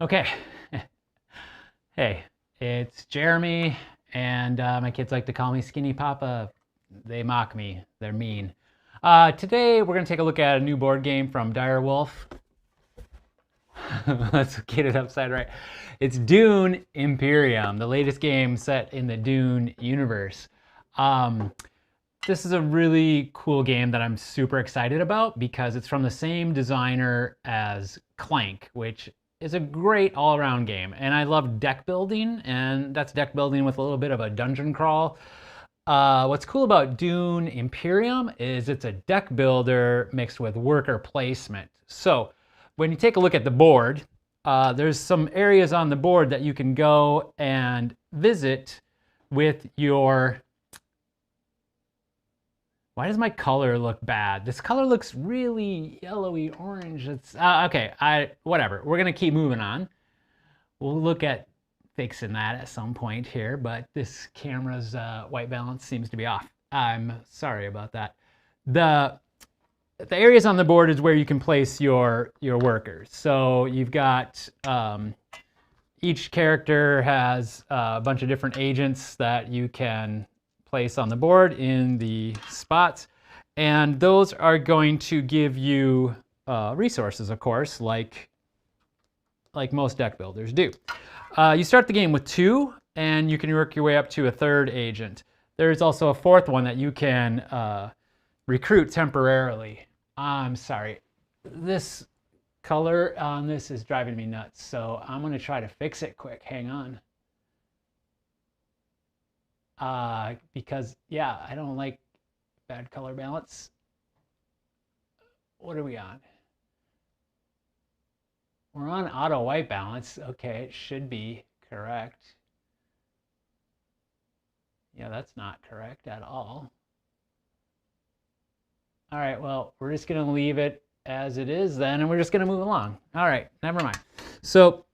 Okay. Hey, it's Jeremy, and my kids like to call me Skinny Papa. They mock me. They're mean. Today, we're going to take a look at a new board game from Direwolf. Let's get it upside right. It's Dune Imperium, the latest game set in the Dune universe. Um, this is a really cool game that I'm super excited about because it's from the same designer as Clank, which is a great all-around game. And I love deck building, and that's deck building with a little bit of a dungeon crawl. What's cool about Dune Imperium is it's a deck builder mixed with worker placement. So when you take a look at the board, there's some areas on the board that you can go and visit with your... Why does my color look bad? This color looks really yellowy orange. It's okay. Whatever. We're gonna keep moving on. We'll look at fixing that at some point here, but this camera's white balance seems to be off. I'm sorry about that. The areas on the board is where you can place your workers. So you've got each character has a bunch of different agents that you can place on the board in the spots, and those are going to give you resources, of course, like most deck builders do. You start the game with 2, and you can work your way up to a 3rd agent. There's also a 4th one that you can recruit temporarily. I'm sorry, this color on this is driving me nuts, so I'm going to try to fix it quick. Hang on. Because, yeah, I don't like bad color balance. What are we on? We're on auto white balance. Okay, it should be correct. Yeah, that's not correct at all. All right, well, we're just going to leave it as it is then, and we're just going to move along. All right, never mind. So,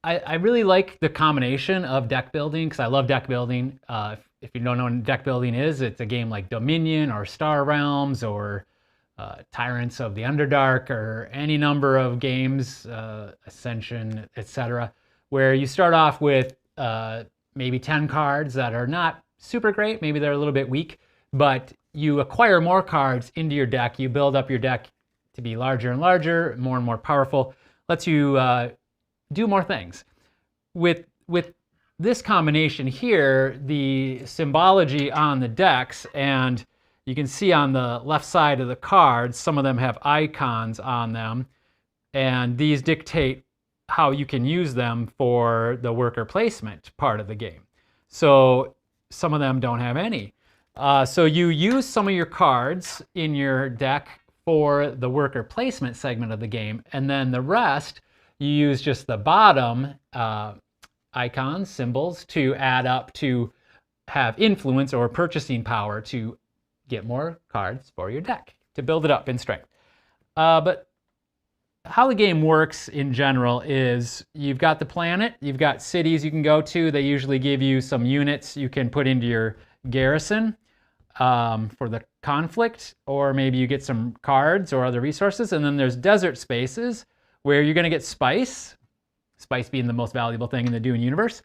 I really like the combination of deck building because I love deck building. If you don't know what deck building is, it's a game like Dominion or Star Realms or Tyrants of the Underdark or any number of games, Ascension, etc., where you start off with maybe 10 cards that are not super great, maybe they're a little bit weak, but you acquire more cards into your deck. You build up your deck to be larger and larger, more and more powerful, lets you do more things. With this combination here, the symbology on the decks, and you can see on the left side of the cards, some of them have icons on them, and these dictate how you can use them for the worker placement part of the game. So some of them don't have any. So you use some of your cards in your deck for the worker placement segment of the game, and then the rest you use just the bottom icons, symbols, to add up to have influence or purchasing power to get more cards for your deck, to build it up in strength. But how the game works in general is you've got the planet, you've got cities you can go to. They usually give you some units you can put into your garrison for the conflict, or maybe you get some cards or other resources. And then there's desert spaces where you're going to get spice being the most valuable thing in the Dune universe.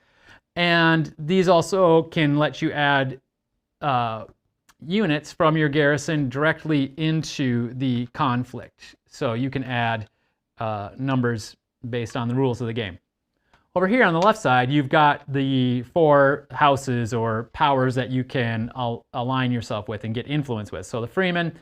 And these also can let you add units from your garrison directly into the conflict. So you can add numbers based on the rules of the game. Over here on the left side, you've got the 4 houses or powers that you can align yourself with and get influence with. So the Freeman,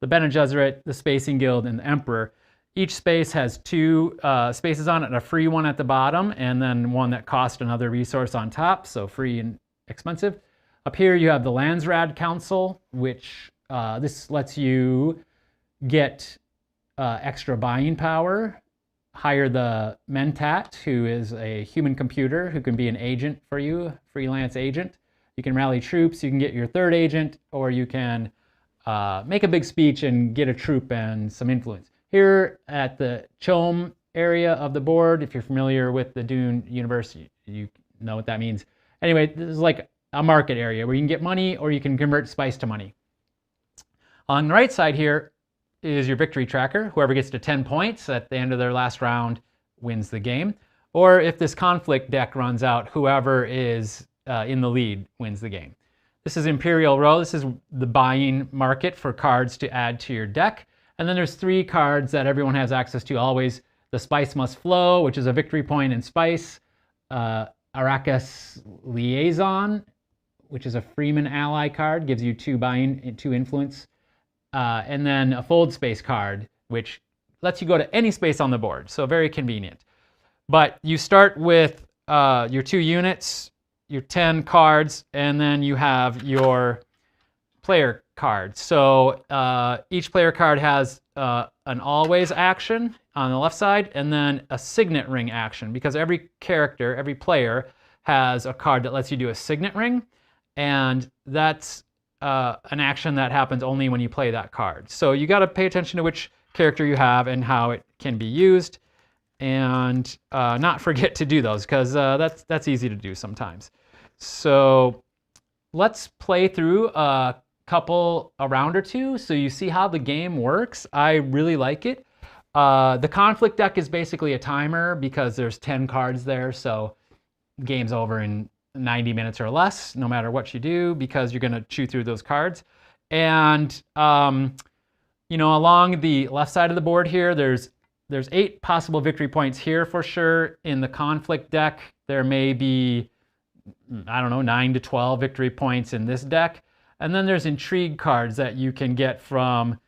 the Bene Gesserit, the Spacing Guild, and the Emperor. Each space has 2 spaces on it, and a free one at the bottom, and then one that costs another resource on top, so free and expensive. Up here you have the Landsrad Council, which this lets you get extra buying power, hire the Mentat, who is a human computer who can be an agent for you, freelance agent. You can rally troops, you can get your 3rd agent, or you can make a big speech and get a troop and some influence. Here at the Chome area of the board, if you're familiar with the Dune universe, you know what that means. Anyway, this is like a market area where you can get money or you can convert spice to money. On the right side here is your victory tracker. Whoever gets to 10 points at the end of their last round wins the game. Or if this conflict deck runs out, whoever is in the lead wins the game. This is Imperial Row. This is the buying market for cards to add to your deck. And then there's 3 cards that everyone has access to always. The Spice Must Flow, which is a victory point in Spice. Arrakis Liaison, which is a Freeman ally card, gives you 2 buying and 2 influence. And then a Fold Space card, which lets you go to any space on the board. So very convenient. But you start with your 2 units, your 10 cards, and then you have your player cards. So each player card has an always action on the left side, and then a signet ring action, because every character, every player has a card that lets you do a signet ring, and that's an action that happens only when you play that card. So you got to pay attention to which character you have and how it can be used, and not forget to do those, because that's easy to do sometimes. So let's play through a round or two so you see how the game works. I really like it. The conflict deck is basically a timer because there's 10 cards there, so game's over in 90 minutes or less, no matter what you do, because you're going to chew through those cards. And you know, along the left side of the board here, there's 8 possible victory points here for sure. In the conflict deck, there may be, I don't know, 9 to 12 victory points in this deck. And then there's intrigue cards that you can get from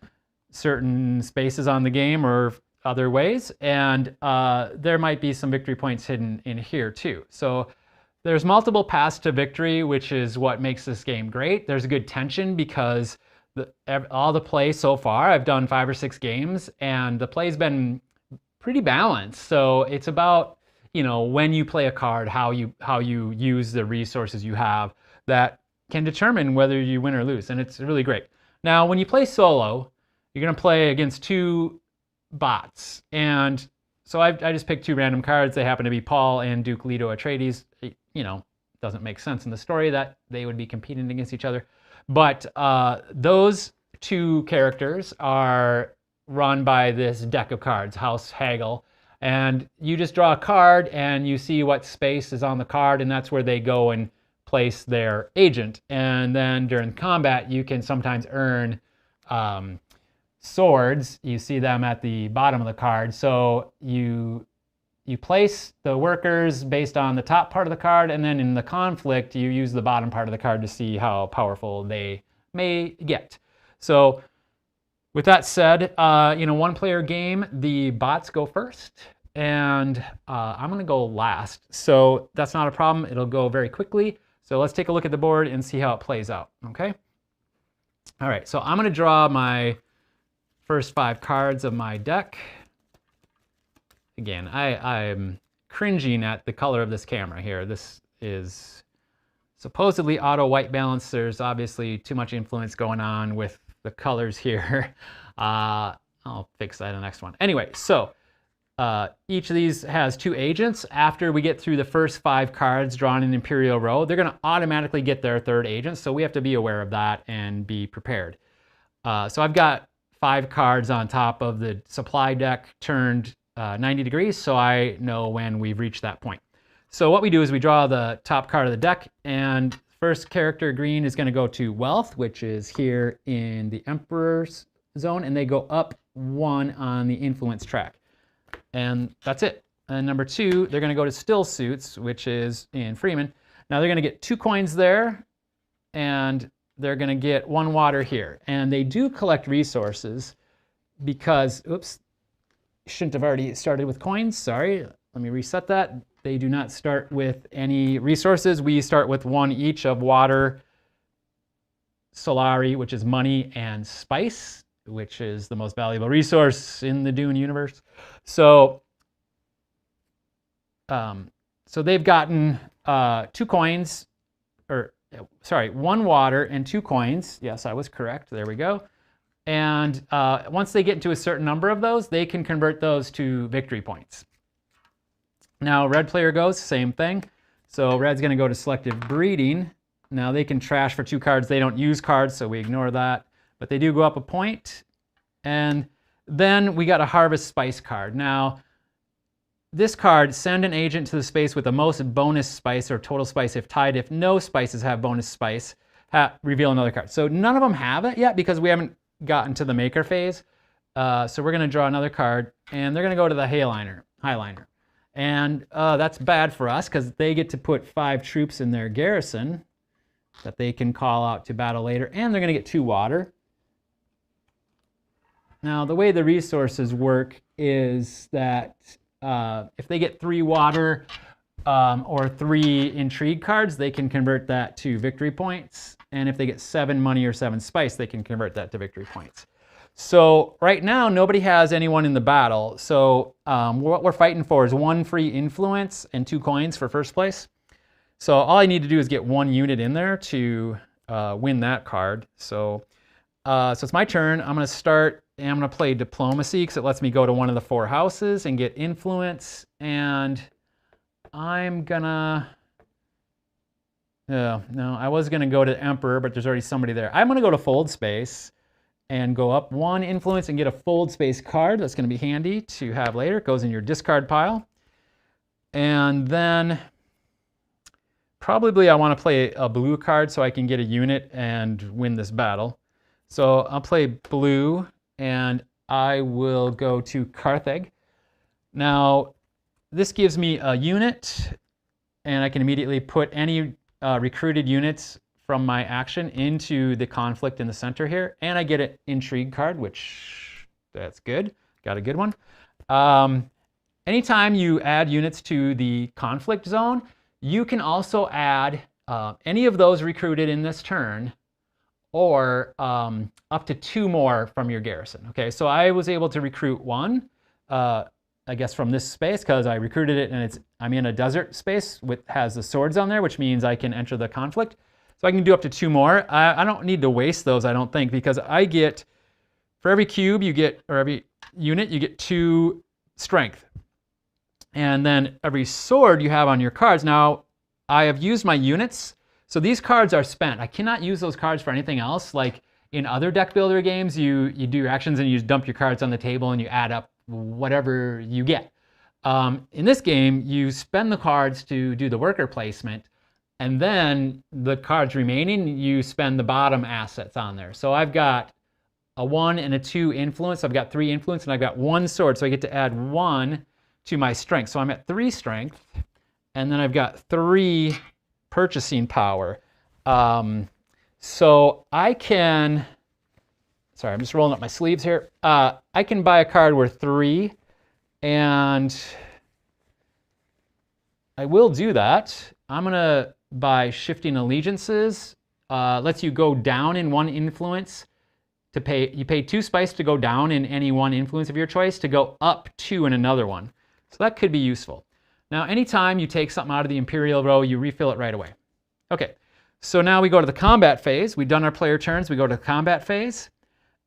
certain spaces on the game or other ways. And there might be some victory points hidden in here too. So there's multiple paths to victory, which is what makes this game great. There's a good tension because all the play so far, I've done 5 or 6 games, and the play's been pretty balanced. So it's about, you know, when you play a card, how you use the resources you have that can determine whether you win or lose, and it's really great. Now, when you play solo, you're going to play against 2 bots, and so I just picked 2 random cards. They happen to be Paul and Duke Leto Atreides. You know, doesn't make sense in the story that they would be competing against each other, but those 2 characters are run by this deck of cards, House Hagel, and you just draw a card and you see what space is on the card, and that's where they go and place their agent. And then during combat, you can sometimes earn swords. You see them at the bottom of the card. So you place the workers based on the top part of the card, and then in the conflict, you use the bottom part of the card to see how powerful they may get. So with that said, in a 1-player game, the bots go first, and I'm going to go last. So that's not a problem. It'll go very quickly. So let's take a look at the board and see how it plays out, okay? All right, so I'm going to draw my first 5 cards of my deck. Again, I'm cringing at the color of this camera here. This is supposedly auto white balance. There's obviously too much influence going on with the colors here. I'll fix that in the next one. Anyway, so each of these has 2 agents. After we get through the first 5 cards drawn in Imperial Row, they're going to automatically get their 3rd agent, so we have to be aware of that and be prepared. So I've got 5 cards on top of the supply deck turned 90 degrees, so I know when we've reached that point. So what we do is we draw the top card of the deck, and first character green is going to go to Wealth, which is here in the Emperor's zone, and they go up 1 on the influence track. And that's it. And number 2, they're going to go to Still Suits, which is in Freeman. Now they're going to get 2 coins there, and they're going to get 1 water here. And they do collect resources because, oops, shouldn't have already started with coins. Sorry, let me reset that. They do not start with any resources. We start with 1 each of water, Solari, which is money, and spice, which is the most valuable resource in the Dune universe. So, so they've gotten 2 coins, or sorry, 1 water and 2 coins. Yes, I was correct. There we go. And once they get into a certain number of those, they can convert those to victory points. Now, red player goes, same thing. So red's going to go to Selective Breeding. Now they can trash for 2 cards. They don't use cards, so we ignore that. But they do go up a point, And then we got a harvest spice card. Now, this card, send an agent to the space with the most bonus spice or total spice if tied. If no spices have bonus spice, reveal another card. So none of them have it yet because we haven't gotten to the maker phase. So we're going to draw another card, and they're going to go to the Highliner. And that's bad for us because they get to put 5 troops in their garrison that they can call out to battle later, and they're going to get 2 water. Now, the way the resources work is that if they get 3 water or 3 intrigue cards, they can convert that to victory points. And if they get 7 money or 7 spice, they can convert that to victory points. So right now, nobody has anyone in the battle. So what we're fighting for is 1 free influence and 2 coins for first place. So all I need to do is get 1 unit in there to win that card. So it's my turn. I'm going to start, and I'm going to play diplomacy because it lets me go to one of the 4 houses and get influence. And I'm going to... no, I was going to go to Emperor, but there's already somebody there. I'm going to go to Fold Space and go up 1 influence and get a Fold Space card. That's going to be handy to have later. It goes in your discard pile. And then probably I want to play a blue card so I can get a unit and win this battle. So I'll play blue, and I will go to Carthage. Now, this gives me a unit, and I can immediately put any recruited units from my action into the conflict in the center here, and I get an intrigue card, which that's good. Got a good one. Anytime you add units to the conflict zone, you can also add any of those recruited in this turn, or up to 2 more from your garrison. Okay, so I was able to recruit 1, I guess from this space because I recruited it, and I'm in a desert space has the swords on there, which means I can enter the conflict. So I can do up to 2 more. I don't need to waste those, I don't think, because I get, for every cube you get, or every unit, you get 2 strength. And then every sword you have on your cards. Now, I have used my units, so these cards are spent. I cannot use those cards for anything else. Like in other deck builder games, you do your actions and you just dump your cards on the table and you add up whatever you get. In this game, you spend the cards to do the worker placement, and then the cards remaining, you spend the bottom assets on there. So I've got a 1 and a 2 influence. I've got 3 influence, and I've got 1 sword. So I get to add 1 to my strength. So I'm at 3 strength, and then I've got 3 purchasing power. So I can, sorry, I'm just rolling up my sleeves here. I can buy a card worth 3, and I will do that. I'm gonna buy Shifting Allegiances. Lets you go down in 1 influence to pay. You pay 2 spice to go down in any 1 influence of your choice, to go up 2 in another one. So that could be useful. Now, anytime you take something out of the Imperial row, you refill it right away. Okay, so now we go to the combat phase. We've done our player turns. We go to the combat phase,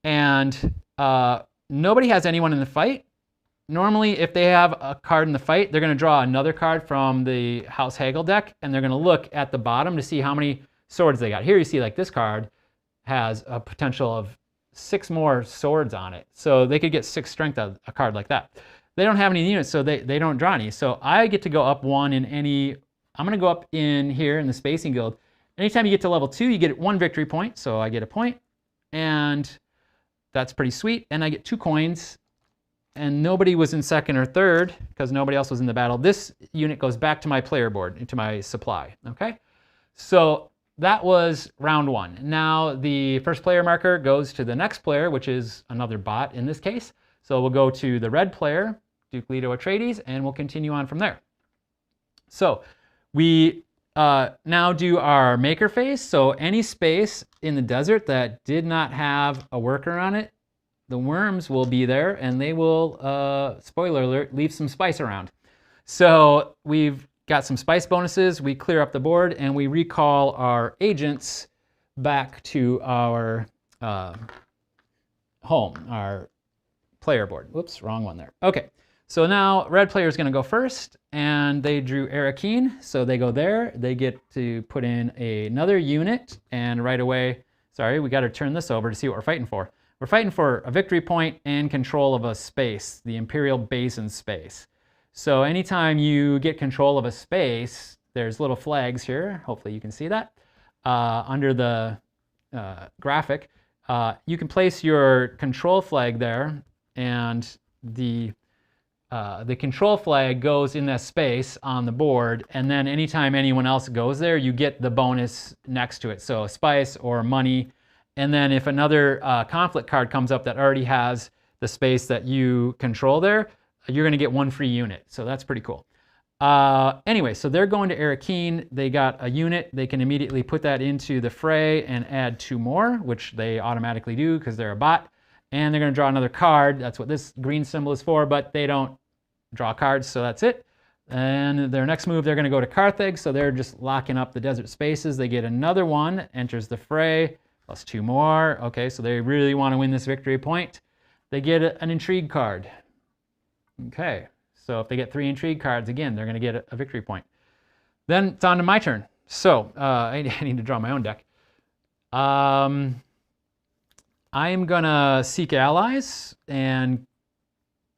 and nobody has anyone in the fight. Normally, if they have a card in the fight, they're going to draw another card from the House Hagel deck, and they're going to look at the bottom to see how many swords they got. Here you see, like, this card has a potential of 6 more swords on it. So they could get 6 strength out of a card like that. They don't have any units, so they don't draw any. So I get to go up 1 in any... I'm going to go up in here in the Spacing Guild. Anytime you get to level 2, you get 1 victory point. So I get a point, and that's pretty sweet. And I get 2 coins. And nobody was in second or third because nobody else was in the battle. This unit goes back to my player board, into my supply, okay? So that was round 1. Now the first player marker goes to the next player, which is another bot in this case. So we'll go to the red player, Duke Leto Atreides, and we'll continue on from there. So we now do our maker phase. So any space in the desert that did not have a worker on it, the worms will be there, and they will, spoiler alert, leave some spice around. So we've got some spice bonuses. We clear up the board, and we recall our agents back to our home, our player board. Whoops, wrong one there. Okay, so now red player is going to go first, and they drew Arakeen, so they go there. They get to put in another unit, and right away, sorry, we got to turn this over to see what we're fighting for. we're fighting for a victory point and control of a space, the Imperial Basin space. So anytime you get control of a space, there's little flags here. Hopefully you can see that under the graphic. You can place your control flag there, and the control flag goes in that space on the board, and then anytime anyone else goes there, you get the bonus next to it. So a spice or money, and then if another conflict card comes up that already has the space that you control there, you're going to get 1 free unit. So that's pretty cool. Anyway, so they're going to Agricola. They got a unit. They can immediately put that into the fray and add 2 more, which they automatically do because they're a bot. And they're going to draw another card. That's what this green symbol is for, but they don't draw cards, so that's it. And their next move, they're going to go to Carthage, so they're just locking up the desert spaces. They get another one, enters the fray, plus 2 more. Okay, so they really want to win this victory point. They get an intrigue card. Okay, so if they get 3 intrigue cards, again, they're going to get a victory point. Then it's on to my turn. So I need to draw my own deck. I am going to seek allies and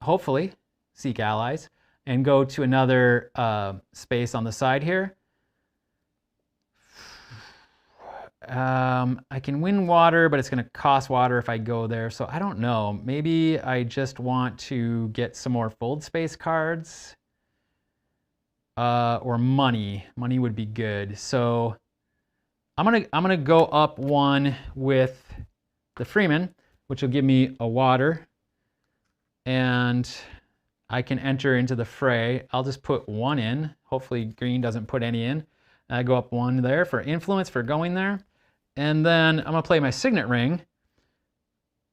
hopefully seek allies and go to another space on the side here. I can win water, but it's going to cost water if I go there. So I don't know. Maybe I just want to get some more fold space cards or money. Money would be good. So I'm gonna go up 1 with the Freeman, which will give me a water, and I can enter into the fray. I'll just put 1 in. Hopefully green doesn't put any in. I go up 1 there for influence for going there. And then I'm gonna play my signet ring.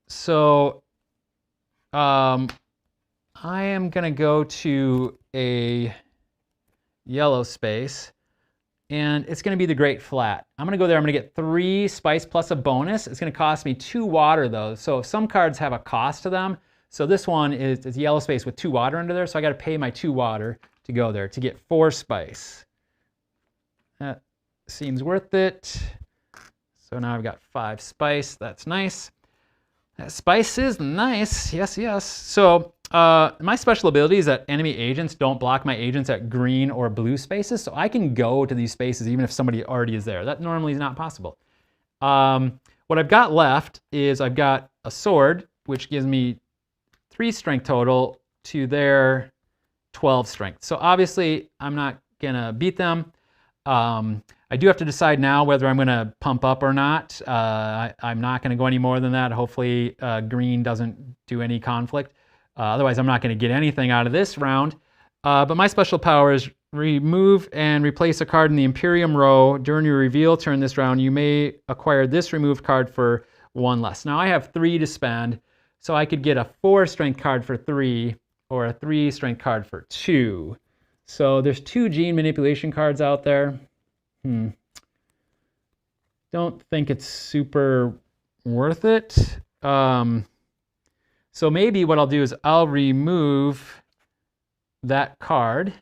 So I am gonna go to a yellow space, and it's going to be the Great Flat. I'm going to go there. I'm going to get 3 spice plus a bonus. It's going to cost me 2 water, though. So some cards have a cost to them. So this one is a yellow space with 2 water under there. So I got to pay my 2 water to go there to get 4 spice. That seems worth it. So now I've got 5 spice. That's nice. That spice is nice. Yes, yes. So my special ability is that enemy agents don't block my agents at green or blue spaces. So I can go to these spaces even if somebody already is there. That normally is not possible. What I've got left is I've got a sword, which gives me 3 strength total to their 12 strength. So obviously I'm not gonna beat them. I do have to decide now whether I'm going to pump up or not. I'm not going to go any more than that. Hopefully green doesn't do any conflict. Otherwise, I'm not going to get anything out of this round. But my special power is remove and replace a card in the Imperium row. During your reveal turn this round, you may acquire this removed card for 1 less. Now I have 3 to spend, so I could get a 4 strength card for 3 or a 3 strength card for 2. So there's 2 gene manipulation cards out there. Don't think it's super worth it. So maybe what I'll do is I'll remove that card.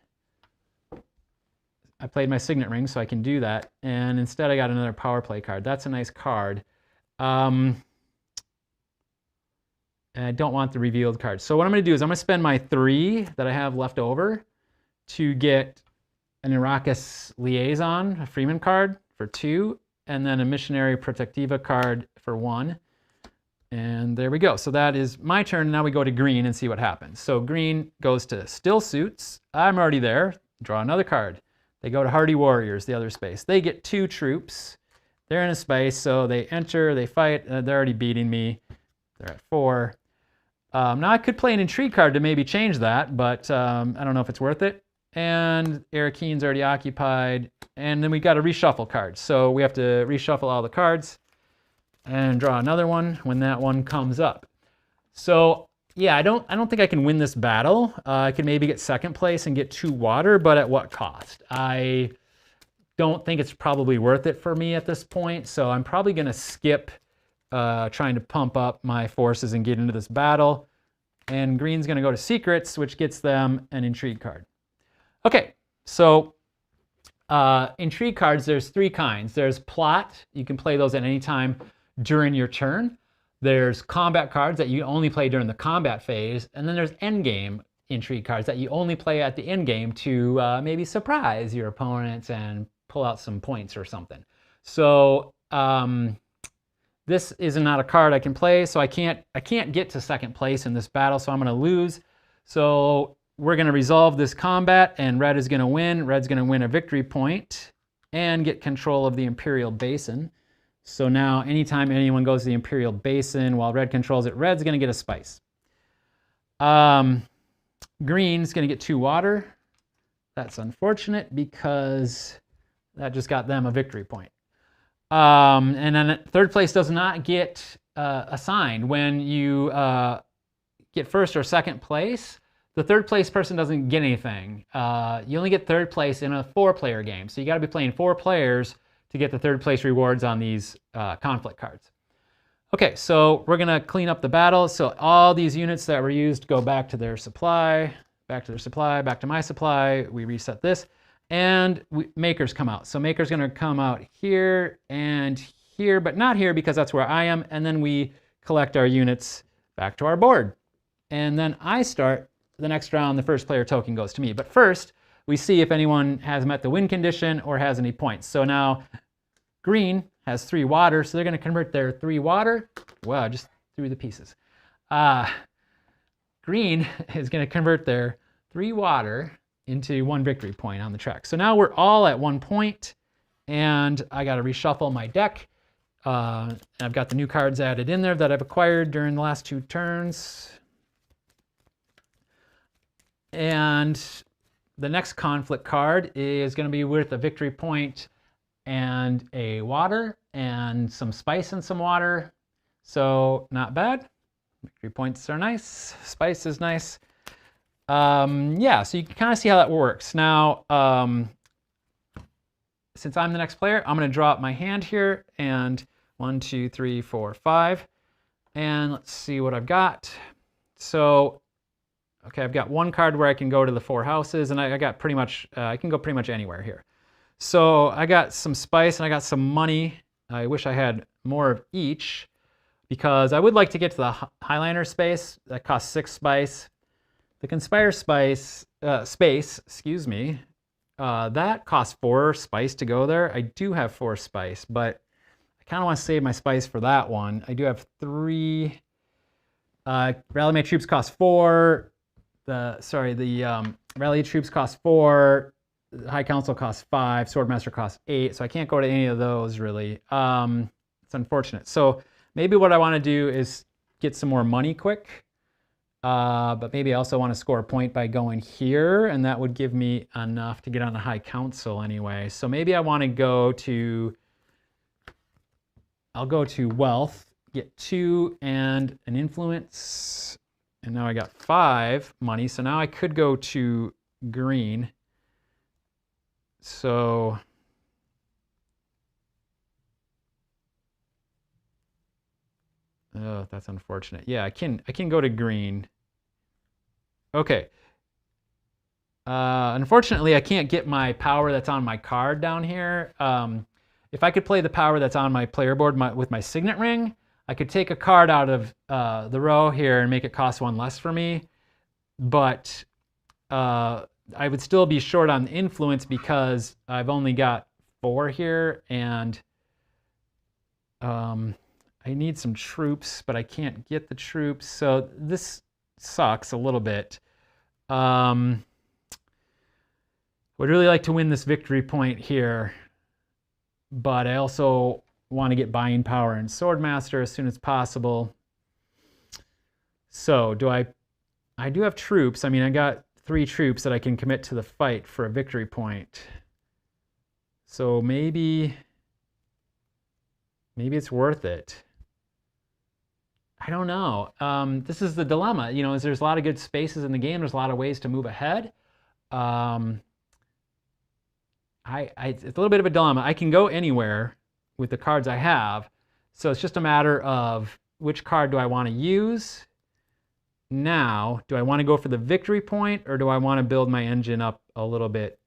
I played my signet ring, so I can do that. And instead I got another power play card. That's a nice card. And I don't want the revealed card. So what I'm going to do is I'm going to spend my 3 that I have left over to get an Iraqis Liaison, a Freeman card for 2, and then a Missionary Protectiva card for 1. And there we go. So that is my turn. Now we go to green and see what happens. So green goes to Still Suits. I'm already there. Draw another card. They go to Hardy Warriors, the other space. They get 2 troops. They're in a space, so they enter, they fight. They're already beating me. They're at 4. Now I could play an intrigue card to maybe change that, but I don't know if it's worth it. And Arakene's already occupied. And then we got a reshuffle card. So we have to reshuffle all the cards and draw another one when that one comes up. So yeah, I don't think I can win this battle. I could maybe get 2nd place and get 2 water, but at what cost? I don't think it's probably worth it for me at this point. So I'm probably gonna skip trying to pump up my forces and get into this battle. And green's gonna go to Secrets, which gets them an intrigue card. Okay, so intrigue cards, there's 3 kinds. There's plot. You can play those at any time during your turn. There's combat cards that you only play during the combat phase, and then there's endgame intrigue cards that you only play at the end game to maybe surprise your opponents and pull out some points or something. So this is not a card I can play, so I can't get to second place in this battle, so I'm going to lose. So we're going to resolve this combat, and red is going to win. Red's going to win a victory point and get control of the Imperial Basin. So now anytime anyone goes to the Imperial Basin while red controls it, red's going to get a spice. Green's going to get 2 water. That's unfortunate because that just got them a victory point. And then third place does not get assigned. When you get first or second place, the third place person doesn't get anything. You only get third place in a 4-player game. So you got to be playing 4 players to get the third place rewards on these conflict cards. Okay, so we're going to clean up the battle. So all these units that were used go back to their supply, back to their supply, back to my supply. We reset this. And Maker's come out. So Maker's going to come out here and here, but not here because that's where I am. And then we collect our units back to our board. And then I start the next round. The first player token goes to me. But first, we see if anyone has met the win condition or has any points. So now green has 3 water, so they're going to convert their 3 water. Wow, I just threw the pieces. Green is going to convert their 3 water into 1 victory point on the track. So now we're all at 1 point, and I got to reshuffle my deck. I've got the new cards added in there that I've acquired during the last 2 turns. And the next conflict card is going to be worth a victory point and a water and some spice and some water. So not bad. Victory points are nice. Spice is nice. Yeah, so you can kind of see how that works. Now, since I'm the next player, I'm going to draw up my hand here, and 1, 2, 3, 4, 5. And let's see what I've got. So, okay, I've got 1 card where I can go to the 4 houses, and I got pretty much, I can go pretty much anywhere here. So I got some spice and I got some money. I wish I had more of each because I would like to get to the Highliner space. That costs 6 spice. The Conspire space, excuse me, that costs 4 spice to go there. I do have 4 spice, but I kind of want to save my spice for that one. I do have 3. Rally My Troops cost 4. The Rally Troops cost 4. The High Council costs 5. Swordmaster costs 8. So I can't go to any of those really. It's unfortunate. So maybe what I want to do is get some more money quick. But maybe I also want to score a point by going here, and that would give me enough to get on the High Council anyway. So maybe I want to go to, I'll go to Wealth, get 2 and an Influence, and now I got 5 money. So now I could go to green. So oh, that's unfortunate. Yeah, I can go to green. Okay. Unfortunately, I can't get my power that's on my card down here. If I could play the power that's on my player board with my signet ring, I could take a card out of the row here and make it cost 1 less for me. But I would still be short on influence because I've only got 4 here, and I need some troops, but I can't get the troops. So this sucks a little bit. Would really like to win this victory point here, but I also want to get buying power in Swordmaster as soon as possible. So I do have troops. I mean, I got 3 troops that I can commit to the fight for a victory point. So maybe it's worth it. I don't know. This is the dilemma. You know, there's a lot of good spaces in the game. There's a lot of ways to move ahead. It's a little bit of a dilemma. I can go anywhere with the cards I have. So it's just a matter of which card do I want to use now. Do I want to go for the victory point, or do I want to build my engine up a little bit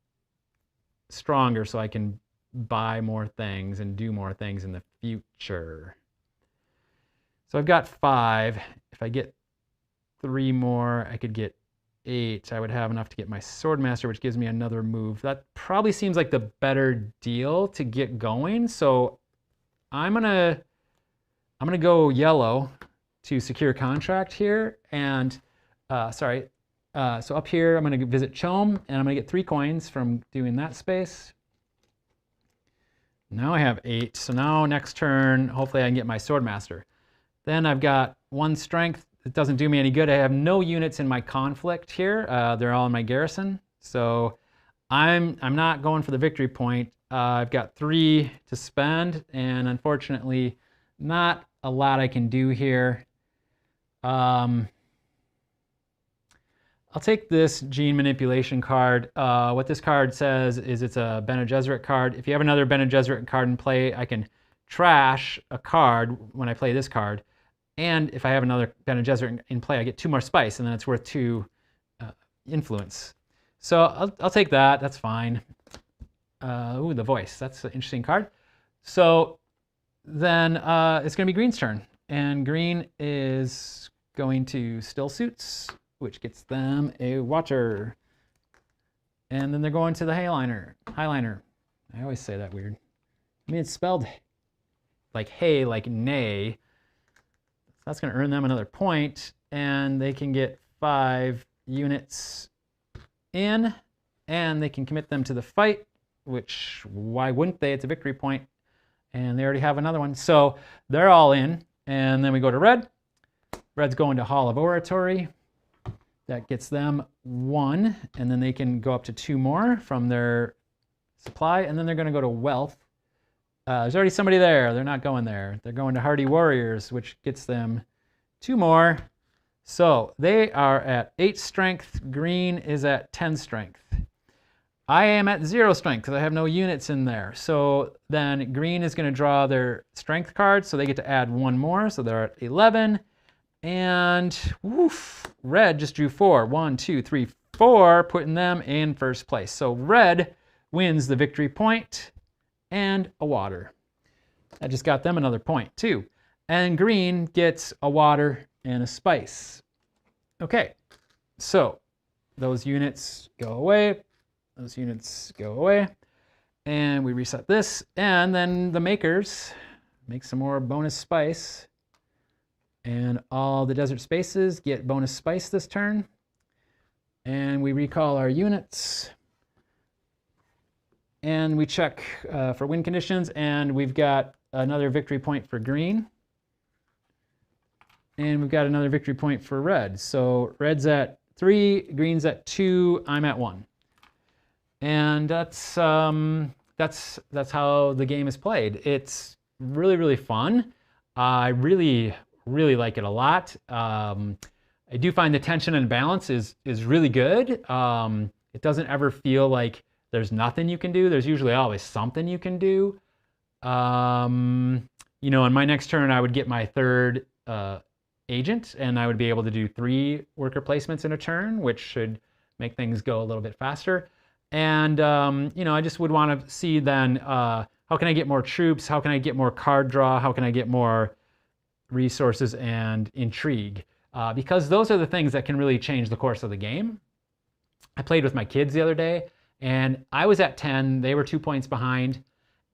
stronger so I can buy more things and do more things in the future? So I've got 5. If I get 3 more, I could get 8. I would have enough to get my Swordmaster, which gives me another move. That probably seems like the better deal to get going. So I'm gonna go yellow to secure contract here. And so up here, I'm gonna visit Chome, and I'm gonna get 3 coins from doing that space. Now I have 8. So now next turn, hopefully I can get my Swordmaster. Then I've got 1 strength. It doesn't do me any good. I have no units in my conflict here. They're all in my garrison. So I'm not going for the victory point. I've got 3 to spend, and unfortunately, not a lot I can do here. I'll take this Gene Manipulation card. What this card says is it's a Bene Gesserit card. If you have another Bene Gesserit card in play, I can trash a card when I play this card. And if I have another Bene Gesserit in play, I get 2 more spice, and then it's worth 2 influence. So I'll take that. That's fine. Ooh, the voice. That's an interesting card. So then it's going to be green's turn. And green is going to Still Suits, which gets them a water. And then they're going to the Highliner. I always say that weird. I mean, it's spelled like hay, like nay. So that's going to earn them another point, and they can get 5 units in, and they can commit them to the fight, which, why wouldn't they? It's a victory point, and they already have another one. So they're all in, and then we go to red. Red's going to Hall of Oratory. That gets them 1, and then they can go up to 2 more from their supply, and then they're going to go to wealth. There's already somebody there. They're not going there. They're going to Hardy Warriors, which gets them 2 more. So they are at 8 strength. Green is at 10 strength. I am at 0 strength because I have no units in there. So then green is going to draw their strength card, so they get to add 1 more. So they're at 11. And woof, red just drew 4. 1, 2, 3, 4, putting them in first place. So red wins the victory point and a water. I just got them another point too. And green gets a water and a spice. Okay, so those units go away. Those units go away. And we reset this. And then the makers make some more bonus spice. And all the desert spaces get bonus spice this turn. And we recall our units. And we check for win conditions, and we've got another victory point for green. And we've got another victory point for red. So red's at 3, green's at 2, I'm at 1. And that's how the game is played. It's really, really fun. I really like it a lot. I do find the tension and balance is really good. It doesn't ever feel like there's nothing you can do. There's usually always something you can do. You know, on my next turn, I would get my 3rd agent, and I would be able to do 3 worker placements in a turn, which should make things go a little bit faster. And, you know, I just would want to see then, how can I get more troops? How can I get more card draw? How can I get more resources and intrigue? Because those are the things that can really change the course of the game. I played with my kids the other day, and I was at 10. They were 2 points behind,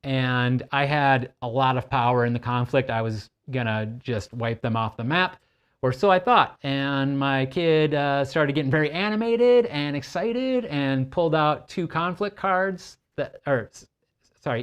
and I had a lot of power in the conflict. I was gonna just wipe them off the map, or so I thought. And my kid started getting very animated and excited and pulled out 2 conflict cards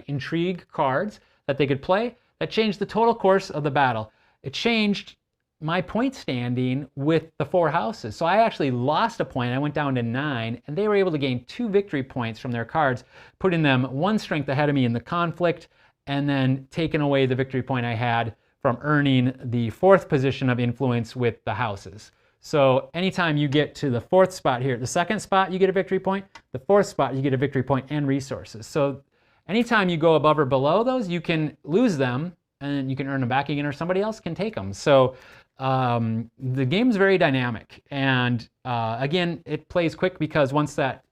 intrigue cards that they could play. That changed the total course of the battle. It changed my point standing with the 4 houses. So I actually lost a point. I went down to 9, and they were able to gain 2 victory points from their cards, putting them 1 strength ahead of me in the conflict, and then taking away the victory point I had from earning the 4th position of influence with the houses. So anytime you get to the 4th spot here, the 2nd spot, you get a victory point. The 4th spot, you get a victory point and resources. So anytime you go above or below those, you can lose them, and you can earn them back again, or somebody else can take them. So the game's very dynamic, and again, it plays quick because once that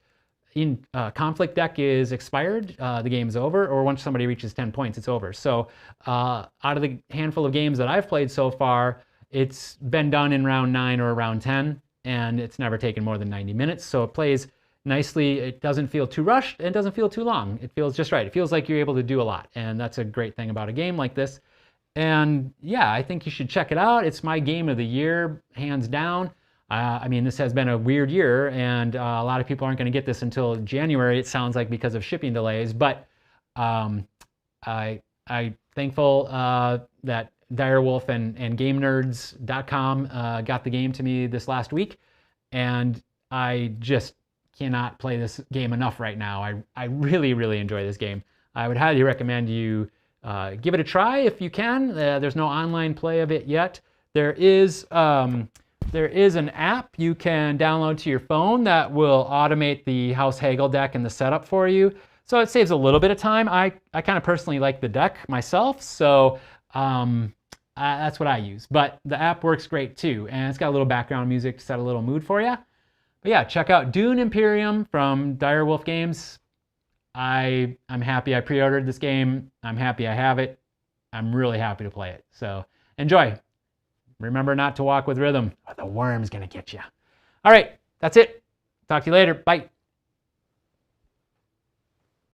conflict deck is expired, the game's over, or once somebody reaches 10 points, it's over. So out of the handful of games that I've played so far, it's been done in round 9 or round 10, and it's never taken more than 90 minutes. So it plays nicely. It doesn't feel too rushed, and it doesn't feel too long. It feels just right. It feels like you're able to do a lot, and that's a great thing about a game like this. And yeah, I think you should check it out. It's my game of the year, hands down. I mean, this has been a weird year, and a lot of people aren't going to get this until January, it sounds like, because of shipping delays. But I'm thankful that Direwolf and GameNerds.com got the game to me this last week, and I just cannot play this game enough right now. I really, really enjoy this game. I would highly recommend you give it a try if you can. There's no online play of it yet. There is an app you can download to your phone that will automate the House Hagel deck and the setup for you. So it saves a little bit of time. I kind of personally like the deck myself, so that's what I use. But the app works great too, and it's got a little background music to set a little mood for you. But yeah, check out Dune Imperium from Direwolf Games. I'm happy I pre-ordered this game. I'm happy I have it. I'm really happy to play it. So enjoy. Remember not to walk with rhythm, or the worm's gonna get you. All right, that's it. Talk to you later. Bye.